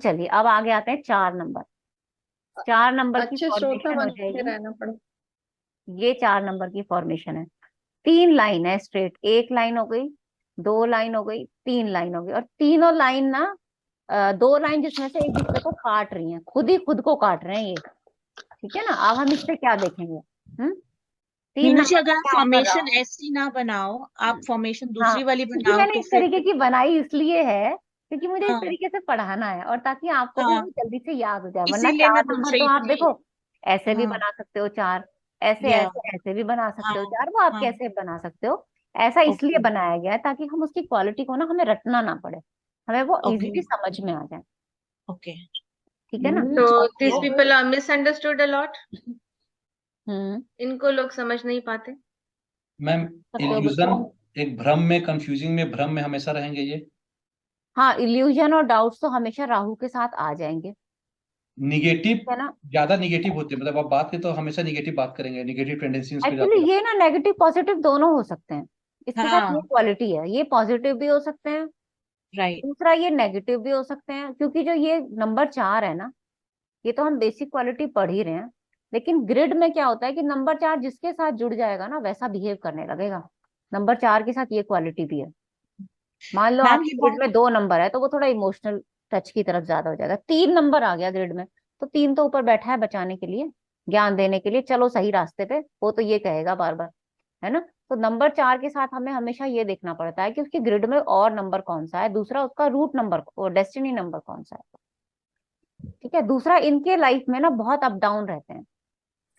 चलिए अब आगे आते हैं 4 नंबर। 4 नंबर की अच्छे श्रोता फॉर्मेशन हो बन के जाएगी। रहना पड़े। ये 4 नंबर की फॉर्मेशन है। 3 लाइन है स्ट्रेट, एक लाइन हो गई, 2 लाइन हो गई, 3 लाइन हो गई, और तीनों लाइन ना 2 लाइन जिसमें से एक दूसरे को काट रही हैं, खुद ही खुद को काट रहे हैं ये। ठीक है ना, अब हम इससे क्या देखेंगे। तीन मीनू जी, नंबर अगर आप क्या आपका फॉर्मेशन राउंड। ऐसी ना बनाओ, आप फॉर्मेशन हाँ, दूसरी वाली क्योंकि बनाओ मैंने तो इस फिर। तरीके की बनाई इसलिए है क्योंकि मुझे इस हाँ। तरीके से पढ़ाना है, और ताकि आपको भी वो हाँ, जल्दी से याद हो जाए। वरना इसीलिए चार मैं पूछ नंबर तो रही आप थी। देखो ऐसे भी हाँ। बना सकते हो चार, ऐसे या। ऐसे ऐसे भी बना हाँ। सकते हो चार, वो आप हाँ। कैसे बना सकते हो। ऐसा इसलिए ओके। बनाया गया है ताकि हम उसकी क्वालिटी को ना हमें रटना ना पड़े, हमें वो ओके। इजीली समझ में आ जाए। ओके। ठीक है ना। ये और चीज So these तो वो people are misunderstood a lot. हम्म इनको लोग समझ नहीं पाते। मैम, सकते हो इल्यूजन, बच्चों। एक भ्रम में, कंफ्यूजिंग में, भ्रम में हमेशा रहेंगे ये। हाँ, इल्यूजन और डाउट्स तो हमेशा राहु के साथ आ जाएंगे। निगेटिव, है ना। ज्यादा निगेटिव होते हैं, मतलब आप बात की तो हमेशा निगेटिव बात करेंगे, निगेटिव टेंडेंसी उसमें एक्चुअली ज्यादा। ये ना नेगेटिव पॉजिटिव दोनों हो सकते हैं, इसके साथ ये हाँ। क्वालिटी है, ये पॉजिटिव भी हो सकते हैं, राइट। दूसरा ये नेगेटिव भी हो सकते हैं। क्योंकि जो ये नंबर 4 है ना, ये तो हम बेसिक क्वालिटी पढ़ ही रहे हैं, लेकिन ग्रिड में क्या होता है कि नंबर 4 जिसके साथ जुड़ जाएगा ना वैसा बिहेव करने लगेगा। नंबर 4 के साथ ये क्वालिटी भी है। मान लो मैम, ये आपके ग्रिड बहुत। में 2 नंबर है तो वो थोड़ा इमोशनल टच की तरफ ज्यादा हो जाएगा। 3 नंबर आ गया ग्रिड में, तो 3 तो ऊपर बैठा है बचाने के लिए, ज्ञान देने के लिए, चलो सही रास्ते पे, वो तो ये कहेगा बार बार। है ना। तो नंबर 4 के साथ हमें हमेशा ये देखना पड़ता है कि उसकी ग्रिड में और नंबर कौन सा है, दूसरा उसका रूट नंबर और डेस्टिनी नंबर कौन सा है। ठीक है। दूसरा, इनके लाइफ में ना बहुत अप डाउन रहते हैं,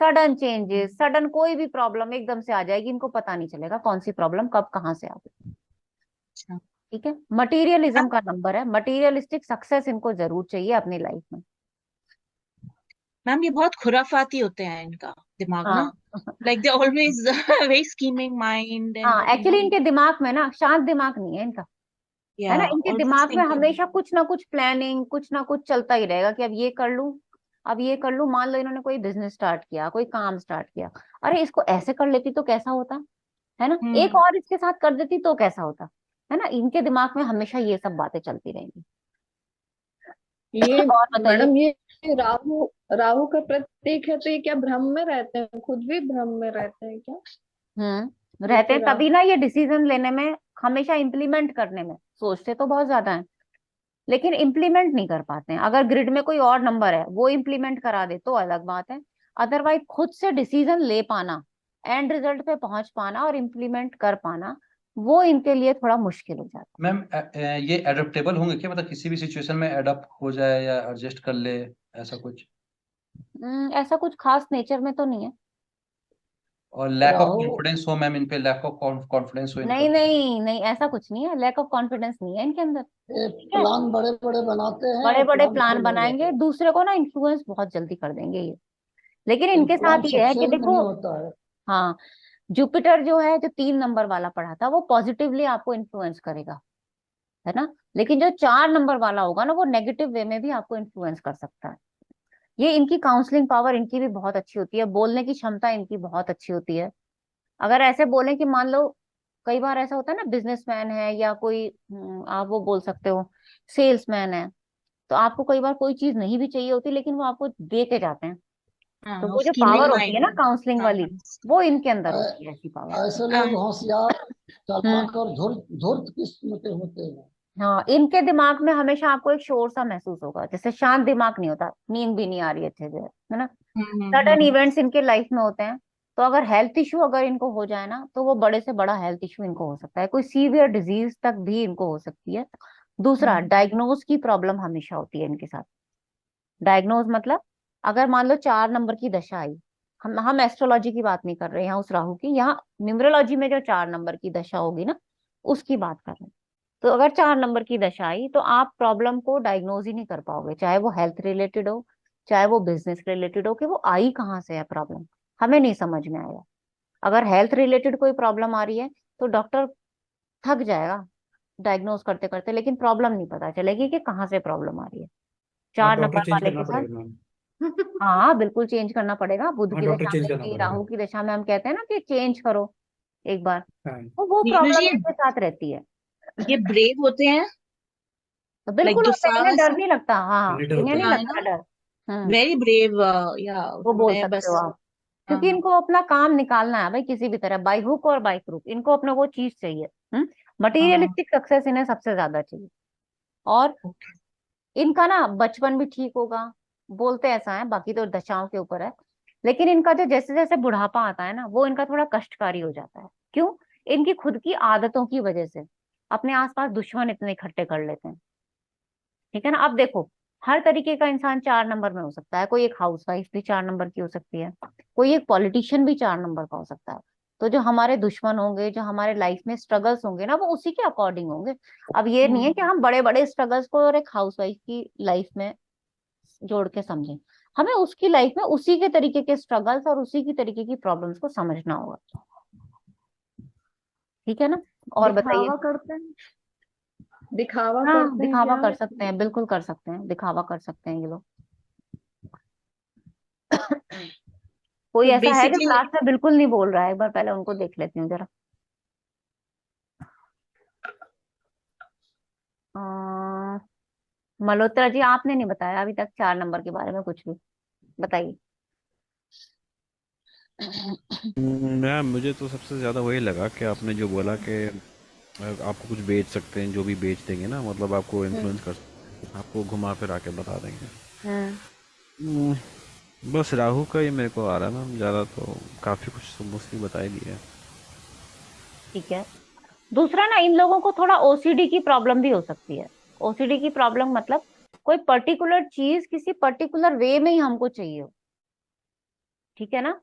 सडन चेंजेस, सडन कोई भी प्रॉब्लम एकदम से आ जाएगी, इनको पता नहीं चलेगा कौन सी प्रॉब्लम कब कहाँ से आ गई। अच्छा। ठीक है। मटीरियलिज्म का नंबर है, मटीरियलिस्टिक सक्सेस इनको जरूर चाहिए अपनी लाइफ में। मैम, ये बहुत खुराफाती होते हैं इनका दिमाग ना। हाँ like they always very scheming mind हाँ, एंड एक्चुअली इनके दिमाग में ना शांत दिमाग नहीं है इनका। है या ना, इनके ऑलवेज दिमाग में थिंकिंग। हमेशा कुछ ना कुछ प्लानिंग, कुछ ना कुछ चलता ही रहेगा कि अब ये कर लूं, अब ये कर लूं। मान लो इन्होंने कोई बिजनेस स्टार्ट किया, कोई काम स्टार्ट किया, अरे इसको ऐसे कर लेती तो कैसा होता। है ना, एक हम्म। और इसके साथ कर देती तो कैसा होता। है ना, इनके दिमाग में हमेशा ये सब बातें चलती रहेंगी। ये और बताइए। मैडम, ये राहु राहु का प्रतीक है, तो ये क्या भ्रम में रहते हैं, खुद भी भ्रम में रहते हैं क्या? रहते जैसे हैं राहु। तभी ना ये डिसीजन लेने में, हमेशा इम्प्लीमेंट करने में, सोचते तो बहुत ज्यादा है लेकिन इम्प्लीमेंट नहीं कर पाते हैं। अगर ग्रिड में कोई और नंबर है वो इम्प्लीमेंट करा दे तो अलग बात है, अदरवाइज खुद से डिसीजन ले पाना, एंड रिजल्ट पे पहुंच पाना और इम्प्लीमेंट कर पाना, वो इनके लिए थोड़ा मुश्किल हो जाता मैम, ये एडप्टेबल होंगे क्या, मतलब किसी भी सिचुएशन में एडप्ट हो जाए या एडजस्ट कर ले, ऐसा कुछ? है। ऐसा कुछ खास नेचर में तो नहीं है। और लैक ऑफ राहु कॉन्फिडेंस हो मैम, इन पे लैक ऑफ कॉन्फिडेंस हो इनका? नहीं नहीं नहीं, ऐसा कुछ नहीं है, लैक ऑफ कॉन्फिडेंस नहीं है इनके अंदर। ये ठीक है। प्लान बड़े बड़े बनाते हैं बड़े और बड़े प्लान प्लान फेल हो बनाएंगे, जाते हैं। दूसरे को ना इन्फ्लुएंस बहुत जल्दी कर देंगे ये। लेकिन फिर इनके प्लान साथ ये है कि सक्सेस देखो, नहीं होता है। हाँ, जुपिटर जो है, जो 3 नंबर वाला पढ़ा था, वो पॉजिटिवली आपको इन्फ्लुएंस करेगा। है ना। लेकिन जो 4 नंबर वाला होगा ना, वो नेगेटिव वे में भी आपको इन्फ्लुएंस कर सकता है। ये इनकी काउंसलिंग पावर इनकी भी बहुत अच्छी होती है, बोलने की क्षमता इनकी बहुत अच्छी होती है। अगर ऐसे बोले कि मान लो, कई बार ऐसा होता है ना, बिजनेसमैन है या कोई आप वो बोल सकते हो सेल्समैन है, तो आपको कई बार कोई चीज नहीं भी चाहिए होती लेकिन वो आपको दे के जाते हैं। तो हाँ, वो जो स्कीमिंग पावर होती है ना माइंड। काउंसलिंग हाँ। वाली, वो इनके अंदर होती है, ऐसी पावर। ऐसे हाँ। लोग होशियार, हम्म चालाक और धूर्त धूर्त किस्म के होते हैं। हाँ, इनके दिमाग में हमेशा आपको एक शोर सा महसूस होगा, जैसे शांत दिमाग नहीं होता, नींद भी नहीं आ रही अच्छे से। है ना। सडन हम्म। इवेंट्स इनके लाइफ में होते हैं, तो अगर हेल्थ इशू अगर इनको हो जाए ना, तो वो बड़े से बड़ा हेल्थ इशू इनको हो सकता है, कोई सीवियर डिजीज तक भी इनको हो सकती है। दूसरा, हम्म। डायग्नोज की प्रॉब्लम हमेशा होती है इनके साथ। डायग्नोज मतलब, अगर मान लो 4 नंबर की दशा आई, हम एस्ट्रोलॉजी की बात नहीं कर रहे हैं यहाँ उस राहु की, यहाँ न्यूमरोलॉजी में जो 4 नंबर की दशा होगी ना, उसकी बात कर रहे हैं। तो अगर 4 नंबर की दशा आई तो आप प्रॉब्लम को डायग्नोज ही नहीं कर पाओगे, चाहे वो हेल्थ रिलेटेड हो, चाहे वो बिजनेस रिलेटेड हो, कि वो आई कहाँ से है प्रॉब्लम, हमें नहीं समझ में आएगा। अगर हेल्थ रिलेटेड कोई प्रॉब्लम आ रही है तो डॉक्टर थक जाएगा डायग्नोज करते करते, लेकिन प्रॉब्लम नहीं पता चलेगी कि कहाँ से प्रॉब्लम आ रही है। हाँ, चार डॉक्टर नंबर चेंज वाले करना के साथ, पड़ेगा मैम। हाँ बिल्कुल चेंज करना पड़ेगा। बुध हाँ, की डॉक्टर दशा चेंज में करना भी, पड़ेगा। राहु की दशा में हम कहते हैं ना कि चेंज करो एक बार, हाँ। तो वो मीनू प्रॉब्लम जी, इनके साथ रहती है। ये ब्रेव होते हैं। तो बिल्कुल like होता है, इन्हें दुस्साहस, डर नहीं लगता। हाँ, नहीं इन्हें डरते नहीं हाँ है लगता ना, डर। वेरी ब्रेव, या वो बोल मैं सकते बस, हो आप, क्योंकि हाँ इनको अपना काम निकालना है भाई, किसी भी तरह, बाई हुक और बाई क्रूक, इनको अपने वो चीज चाहिए। हाँ मटेरियलिस्टिक सक्सेस इन्हें सबसे ज्यादा चाहिए। और ओके, इनका ना बचपन भी ठीक होगा, बोलते ऐसा है, बाकी तो दशाओं के ऊपर है। लेकिन इनका जो जैसे जैसे बुढ़ापा आता है ना, वो इनका थोड़ा कष्टकारी हो जाता है। क्यों? इनकी खुद की आदतों की वजह से अपने आसपास दुश्मन इतने इकट्ठे कर लेते हैं। ठीक है ना? अब देखो, हर तरीके का इंसान 4 नंबर में हो सकता है। कोई एक हाउसवाइफ भी 4 नंबर की हो सकती है, कोई एक पॉलिटिशियन भी 4 नंबर का हो सकता है। तो जो हमारे दुश्मन होंगे, जो हमारे लाइफ में स्ट्रगल्स होंगे ना, वो उसी के अकॉर्डिंग होंगे। अब ये नहीं है कि हम बड़े बड़े स्ट्रगल्स को और एक हाउसवाइफ की लाइफ में जोड़ के समझें। हमें उसकी लाइफ में उसी के तरीके के स्ट्रगल्स और उसी की तरीके की प्रॉब्लम्स को समझना होगा। ठीक है ना? और बताइए। दिखावा करते हैं, दिखावा हाँ, करते हैं दिखावा क्या? कर सकते हैं, बिल्कुल कर सकते हैं, दिखावा कर सकते हैं ये लोग। कोई तो ऐसा है जो बेसिकली क्लास में बिल्कुल नहीं बोल रहा है? एक बार पहले उनको देख लेती हूँ जरा। अ, मल्होत्रा जी, आपने नहीं बताया अभी तक 4 नंबर के बारे में कुछ भी, बताइए। मैम मुझे तो सबसे ज़्यादा वही लगा कि आपने जो बोला कि आपको कुछ बेच सकते हैं, जो भी बेच देंगे ना, मतलब आपको हम्म। इन्फ्लुएंस कर सकते हैं, आपको घुमा फिरा के बता देंगे। हम्म। बस राहु का ही मेरे को आ रहा है मैम, ज़्यादा तो काफ़ी कुछ तो मोस्टली बता ही दिया है। ठीक है। दूसरा ना, इन लोगों को थोड़ा ओसीडी की प्रॉब्लम भी हो सकती है। ओसीडी की प्रॉब्लम मतलब कोई पर्टिकुलर चीज किसी पर्टिकुलर वे में ही हमको चाहिए हो। ठीक है ना?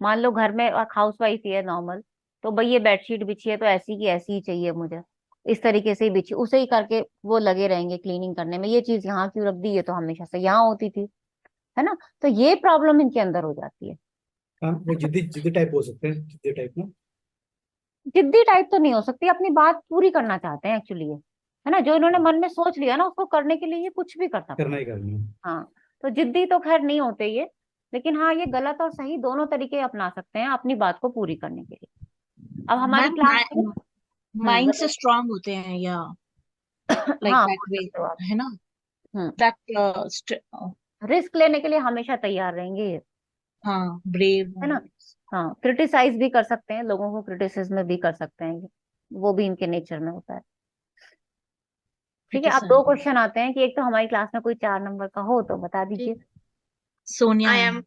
मान लो घर में हाउस वाइफ ही है नॉर्मल, तो भाई ये बेडशीट बिछी है तो ऐसी की ऐसी ही चाहिए मुझे, इस तरीके से ही बिछी, उसे ही करके वो लगे रहेंगे क्लीनिंग करने में। ये चीज यहाँ क्यों रख दी, ये तो हमेशा से यहाँ होती थी, है ना? तो ये प्रॉब्लम इनके अंदर हो जाती है। हाँ वो जिद्दी जिद्दी टाइप हो सकते हैं, जिद्दी टाइप ना। जिद्दी टाइप तो नहीं हो सकती, अपनी बात पूरी करना चाहते हैं एक्चुअली ये, है ना? जो इन्होंने मन में सोच लिया ना, उसको करने के लिए ये कुछ भी कर सकते करना हैं। ही करना है। हाँ, तो जिद्दी तो खैर नहीं होते ये, लेकिन हाँ, ये गलत और सही दोनों तरीके अपना सकते हैं अपनी बात को पूरी करने के लिए। अब हमारी क्लास में माइंड से बताइए। स्ट्रांग होते हैं, या लाइक हाँ, दैट बोल वे, सकते हो आप। है ना, हम्म दैट रिस्क लेने के लिए हमेशा तैयार रहेंगे ये, हाँ ब्रेव, है ना? हाँ, क्रिटिसाइज भी कर सकते हैं, लोगों को क्रिटिसिज्म भी कर सकते हैं ये, वो भी इनके नेचर में होता है। ठीक है, अब दो क्वेश्चन आते हैं कि एक तो हमारी क्लास में कोई 4 नंबर का हो तो बता दीजिए। सोनिया आई है। एम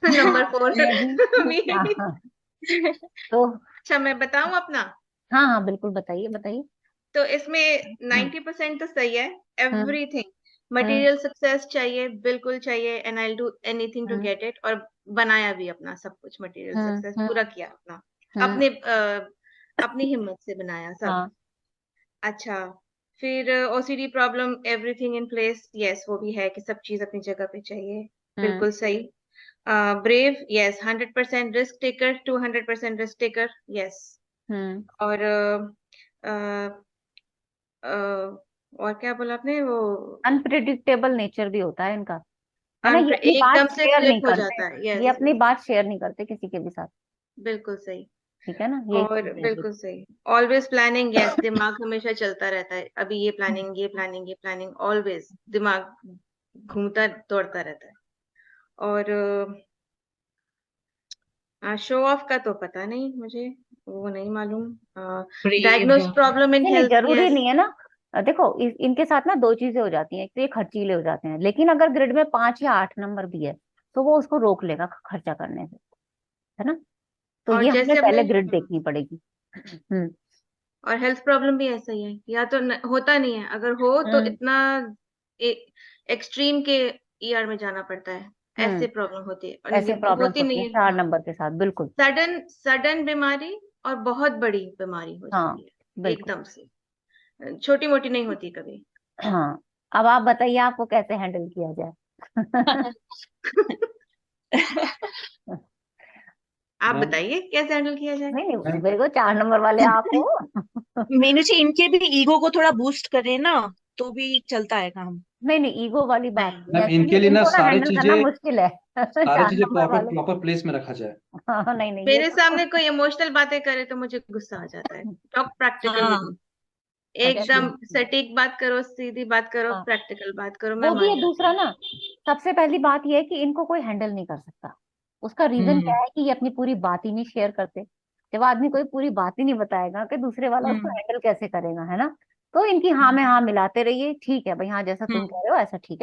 नंबर 4 नहीं। हाँ हाँ, तो अच्छा, मैं बताऊं अपना? हाँ हाँ, बिल्कुल बताइए बताइए। तो इसमें हम्म 90% तो सही है। Hmm everything hmm material success चाहिए, बिल्कुल चाहिए, and I do anything to hmm get it. और बनाया भी अपना सब कुछ, मटेरियल सक्सेस हम्म पूरा किया अपना, हम्म, अपने अपनी हिम्मत से बनाया सब। हाँ। अच्छा, फिर OCD problem, everything in place, yes वो भी है कि सब चीज अपनी जगह पे चाहिए, हम्म बिल्कुल सही। Brave, yes, 100% risk taker, 200% risk taker, yes. हम्म और और क्या बोला आपने वो? अनप्रिडिक्टेबल नेचर भी होता है इनका, है ना? ये अपनी बात एकदम से शेयर फ्लिप नहीं हो करते, जाता है, ये यस, अपनी बात शेयर नहीं करते किसी के भी साथ। बिल्कुल सही। ठीक है ना? यही और चीज है ये। बिल्कुल सही, ऑलवेज प्लानिंग, यस, दिमाग हमेशा चलता रहता है, अभी ये प्लानिंग, ये प्लानिंग, ये प्लानिंग, ऑलवेज दिमाग घूमता दौड़ता रहता है। और शो ऑफ का तो पता नहीं मुझे, वो नहीं मालूम। ब्रेव, डायग्नोज प्रॉब्लम इन नहीं नहीं, हेल्थ, जरूरी यस। नहीं है ना। देखो इनके साथ ना दो चीजें हो जाती हैं, एक तो ये खर्चीले हो जाते हैं, लेकिन अगर ग्रिड में 5 या 8 नंबर भी है तो वो उसको रोक लेगा खर्चा करने से, है ना? तो और ये हमें जैसे हमने पहले ग्रिड देखनी पड़ेगी। हम्म और हेल्थ प्रॉब्लम भी ऐसा ही है, या तो होता नहीं है, अगर हो तो हम्म इतना एक्सट्रीम के ईआर में जाना पड़ता है, ऐसे हम्म प्रॉब्लम होती है। और ऐसे ये प्रॉब्लम्स होती होती नहीं है है, चार हाँ, नंबर के साथ, बिल्कुल। सडन सडन बीमारी और बहुत बड़ी बीमारी हो हाँ, जाती है बिल्कुल। एकदम से, छोटी मोटी नहीं होती कभी। हाँ, अब आप बताइए आपको कैसे हैंडल किया जाए। आप मैं बताइए कैसे हैंडल किया जाए। नहीं नहीं, मैं मेरे को 4 नंबर वाले आप हो। मीनू जी इनके भी ईगो को थोड़ा बूस्ट करें ना, तो भी चलता है काम। नहीं नहीं, ईगो वाली बात नहीं, नहीं है, मैम इनके एक्चुअली लिए ना इनको ना हैंडल करना मुश्किल है। सारे चार चीजें नंबर प्रॉपर वालों को। प्रॉपर प्लेस में रखा जाए। हाँ, नहीं नहीं, ये मेरे तो सामने कोई इमोशनल बातें करे तो मुझे गुस्सा आ जाता है। टॉक प्रैक्टिकल विद हाँ मी। एकदम सटीक बात करो, सीधी बात करो, हाँ। प्रैक्टिकल बात करो, मैं वो भी मान है। जाती दूसरा ना, सबसे पहली बात ये है कि इनको कोई हैंडल नहीं कर सकता। उसका रीजन क्या है कि ये अपनी पूरी बात ही नहीं शेयर करते। जब आदमी कोई पूरी बात ही नहीं बताएगा कि दूसरे वाला उसको हम्म हैंडल कैसे करेगा, है ना। तो इनकी हाँ में हाँ मिलाते रहिए, ठीक है भाई, हाँ जैसा तुम हम्म कह रहे हो ऐसा ठीक है।